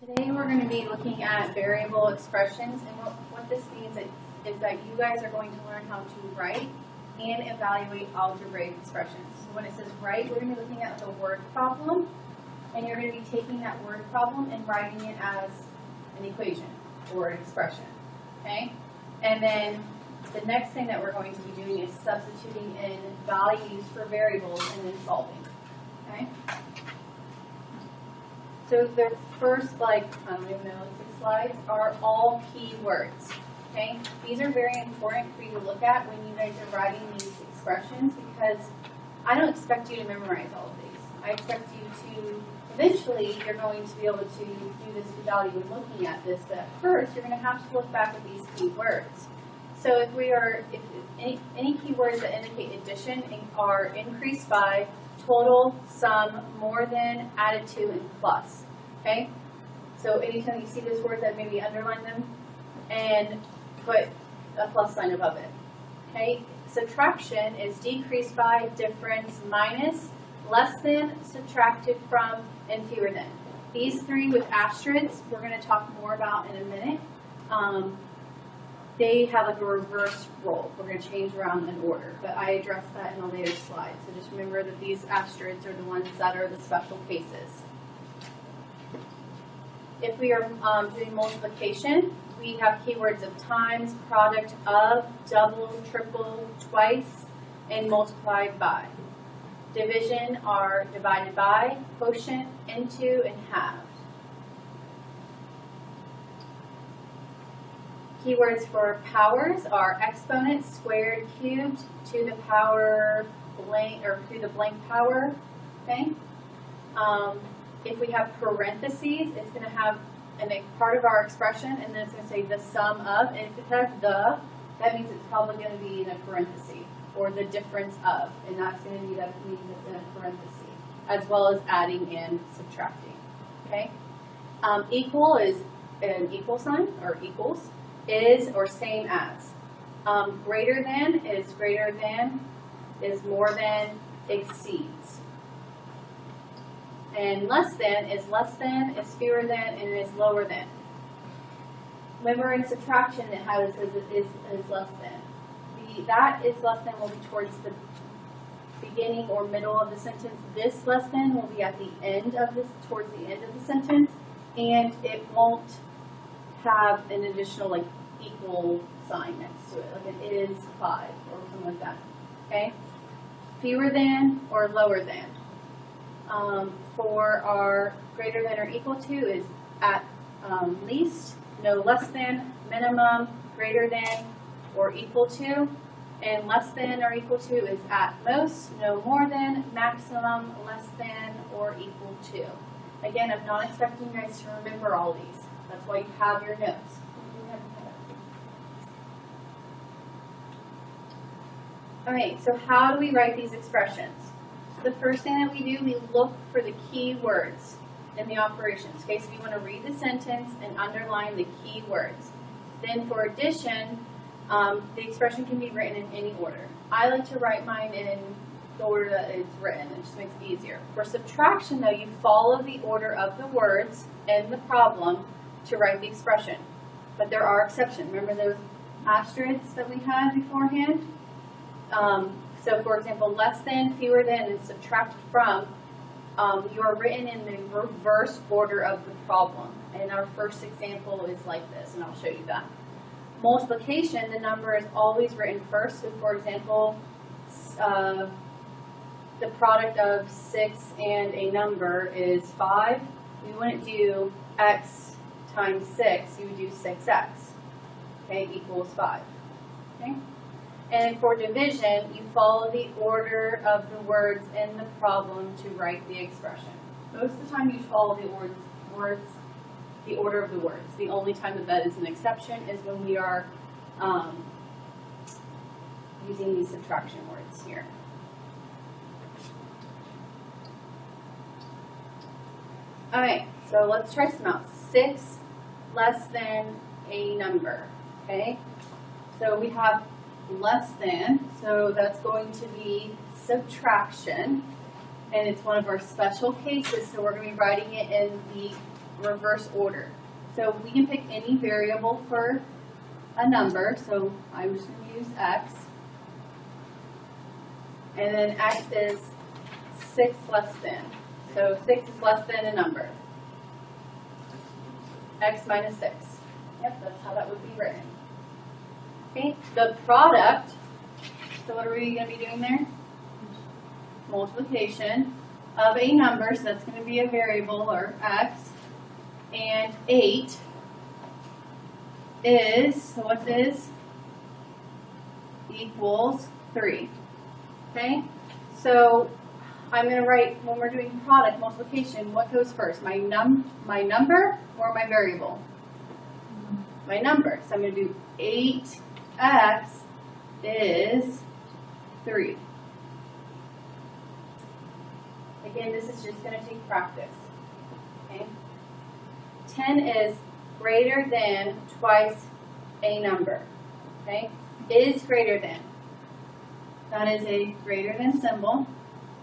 Today we're going to be looking at variable expressions, and what this means is that you guys are going to learn how to write and evaluate algebraic expressions. So when it says write, we're going to be looking at the word problem, and you're going to be taking that word problem and writing it as an equation or an expression, okay? And then the next thing that we're going to be doing is substituting in values for variables and then solving, okay? So the first, I don't even know, 6 slides are all keywords, okay? These are very important for you to look at when you guys are writing these expressions, because I don't expect you to memorize all of these. I expect you to, eventually, you're going to be able to do this without even looking at this, but at first, you're going to have to look back at these keywords. So if any keywords that indicate addition are increased by, total, sum, more than, added to, and plus, okay? So anytime you see this word, that maybe underline them and put a plus sign above it, okay? Subtraction is decreased by, difference, minus, less than, subtracted from, and fewer than. These three with asterisks, we're going to talk more about in a minute. They have like a reverse role. We're going to change around in order, but I addressed that in a later slide. So just remember that these asterisks are the ones that are the special cases. If we are doing multiplication, we have keywords of times, product of, double, triple, twice, and multiplied by. Division are divided by, quotient, into, and halved. Keywords for powers are exponents, squared, cubed, to the power blank, or to the blank power, okay? If we have parentheses, it's going to have a part of our expression, and then it's going to say the sum of, and if it has the, that means it's probably going to be in a parenthesis, or the difference of, and that's going to be, that means it's in a parenthesis, as well as adding and subtracting, okay? Equal is an equal sign, or equals. Is or same as. Greater than is greater than, is more than, exceeds. And less than, is fewer than, and is lower than. Remember in subtraction it says it is less than. That is less than will be towards the beginning or middle of the sentence. This less than will be at the end of this, towards the end of the sentence, and it won't have an additional equal sign next to it, like it is 5 or something like that, okay? Fewer than or lower than. For our greater than or equal to is at least, no less than, minimum, greater than or equal to, and less than or equal to is at most, no more than, maximum, less than or equal to. Again, I'm not expecting you guys to remember all these. That's why you have your notes. Alright, so how do we write these expressions? The first thing that we do, we look for the key words in the operations. Okay, so you want to read the sentence and underline the key words. Then for addition, the expression can be written in any order. I like to write mine in the order that it's written. It just makes it easier. For subtraction, though, you follow the order of the words in the problem to write the expression. But there are exceptions. Remember those asterisks that we had beforehand? So for example, less than, fewer than, and subtracted from, you are written in the reverse order of the problem. And our first example is like this, and I'll show you that. Multiplication, the number is always written first. So for example, the product of 6 and a number is 5. We wouldn't do x times 6, you would do 6x, okay, equals 5, okay? And for division, you follow the order of the words in the problem to write the expression. Most of the time you follow the order of the words. The only time that is an exception is when we are using these subtraction words here. Alright, so let's try some out. 6 less than a number, okay? So we have less than, so that's going to be subtraction, and it's one of our special cases, so we're going to be writing it in the reverse order. So we can pick any variable for a number. So I'm just going to use x. And then x is 6 less than. So 6 is less than a number. X minus 6. Yep, that's how that would be written. Okay, the product, so what are we going to be doing there? Multiplication of a number, so that's going to be a variable, or x, and 8 is, so what is, equals 3. Okay, so I'm going to write, when we're doing product multiplication, what goes first, my number or my variable? My number. So I'm going to do 8x is 3. Again, this is just going to take practice. Okay? 10 is greater than twice a number. Okay? Is greater than. That is a greater than symbol.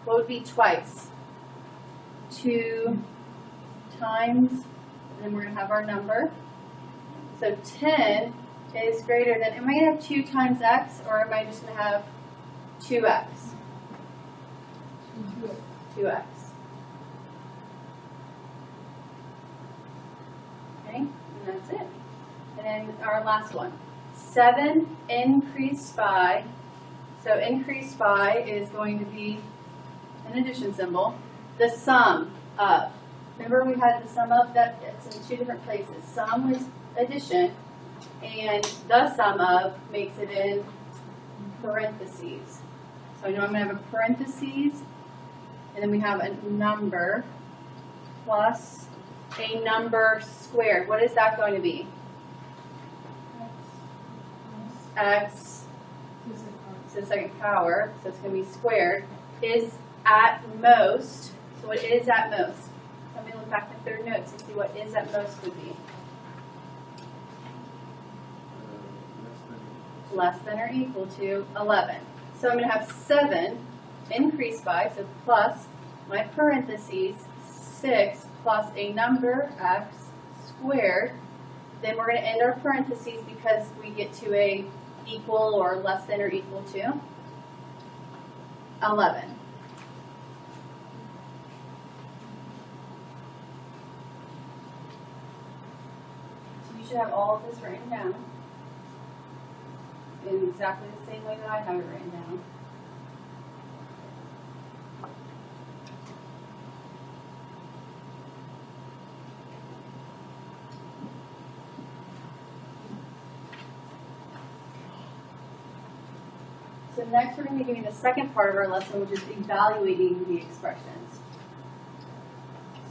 What would be twice? 2 times, and then we're going to have our number. So 10 is greater than, am I going to have 2 times x, or am I just going to have 2x? 2x. Okay, and that's it. And then our last one. 7 increased by, so increased by is going to be an addition symbol. The sum of, remember we had the sum of, that it's in 2 different places. Sum was addition, and the sum of makes it in parentheses. So I know I'm going to have a parentheses, and then we have a number plus a number squared. What is that going to be? X to the second power, so it's going to be squared, is at most, so what is at most? Let me look back at their notes and see what is at most would be. Less than or equal to 11. So I'm going to have 7 increased by, so plus my parentheses, 6 plus a number, x squared. Then we're going to end our parentheses because we get to a equal or less than or equal to 11. So you should have all of this written down in exactly the same way that I have it written down. So next we're going to be doing the second part of our lesson, which is evaluating the expressions.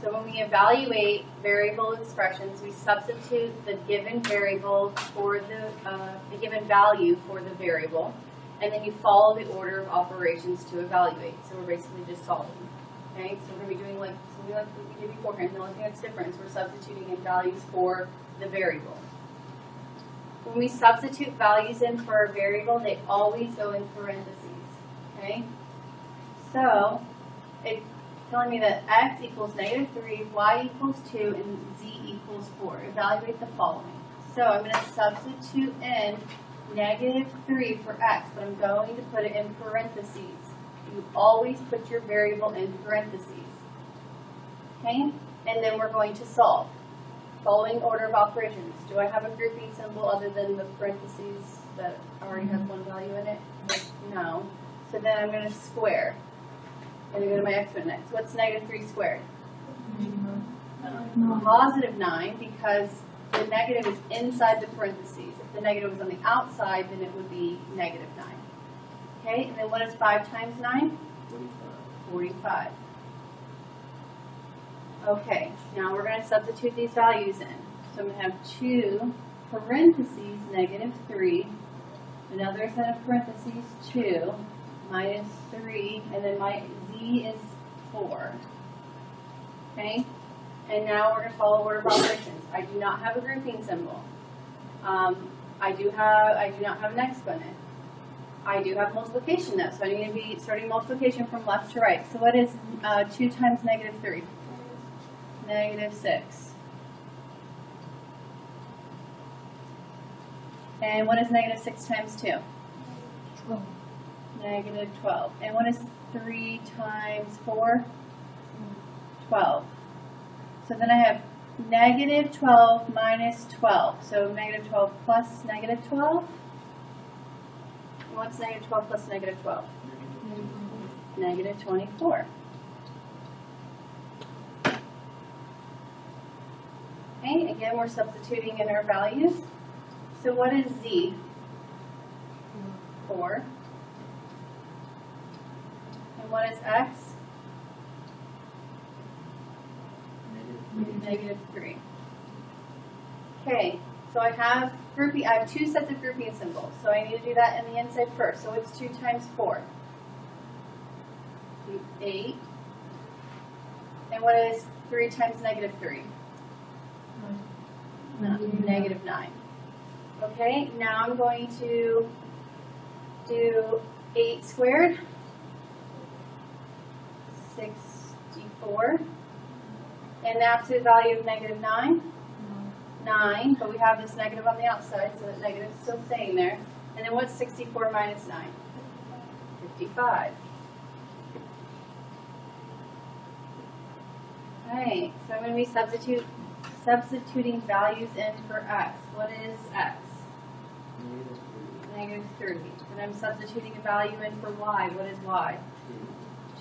So when we evaluate variable expressions, we substitute the given variable for the given value for the variable, and then you follow the order of operations to evaluate. So we're basically just solving. Okay, so we're going to be doing like something like we did beforehand. The only thing that's different is we're substituting in values for the variable. When we substitute values in for a variable, they always go in parentheses. Okay, so it's telling me that x equals -3, y equals 2, and z equals 4. Evaluate the following. So I'm going to substitute in -3 for x, but I'm going to put it in parentheses. You always put your variable in parentheses. Okay? And then we're going to solve. Following order of operations. Do I have a grouping symbol other than the parentheses that already has one value in it? No. So then I'm going to square. I'm going to go to my exponent next. What's -3 squared? Positive 9, because the negative is inside the parentheses. If the negative was on the outside, then it would be -9. Okay, and then what is 5 times 9? 45. Okay, now we're going to substitute these values in. So I'm going to have 2 parentheses -3, another set of parentheses 2, -3, and then my z is 4. Okay, and now we're going to follow order of operations. I do not have a grouping symbol. I do not have an exponent. I do have multiplication though, so I'm going to be starting multiplication from left to right. So what is 2 times -3? -6. And what is negative 6 times 2? 12. Negative 12. And what is 3 times 4? 12. So then I have negative 12 minus 12. So negative 12 plus negative 12. And what's negative 12 plus negative 12? Negative 24. Okay, again, we're substituting in our values. So what is z? 4. And what is x? Negative 3. Okay, so I have two sets of grouping symbols. So I need to do that in the inside first. So it's 2 times 4. 8. And what is 3 times negative 3? Negative 9. Okay, now I'm going to do 8 squared. 64. And the absolute value of negative 9? 9, but we have this negative on the outside, so that negative is still staying there. And then what's 64 minus 9? 55. Alright, so I'm going to be substituting values in for x. What is x? Negative 3. And I'm substituting a value in for y. What is y?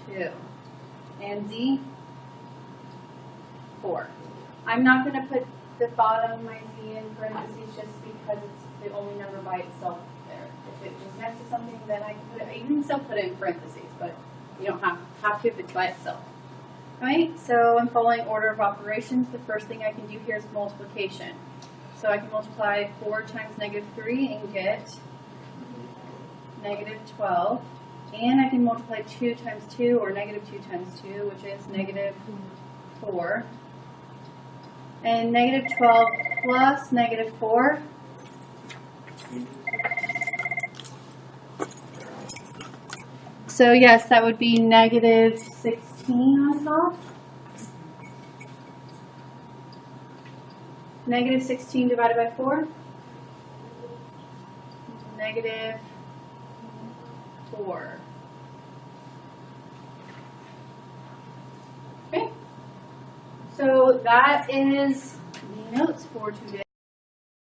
2. And z? 4. I'm not going to put the bottom of my z in parentheses just because it's the only number by itself there. If it was next to something, then I can put it. You can still put it in parentheses, but you don't have to if it's by itself. Alright, so I'm following order of operations. The first thing I can do here is multiplication. So I can multiply 4 times negative 3 and get negative 12. And I can multiply 2 times 2, or negative 2 times 2, which is negative 4. And negative 12 plus negative 4. So yes, that would be negative 16 on top. Negative 16 divided by 4. Negative 4. Okay. So that is the notes for today.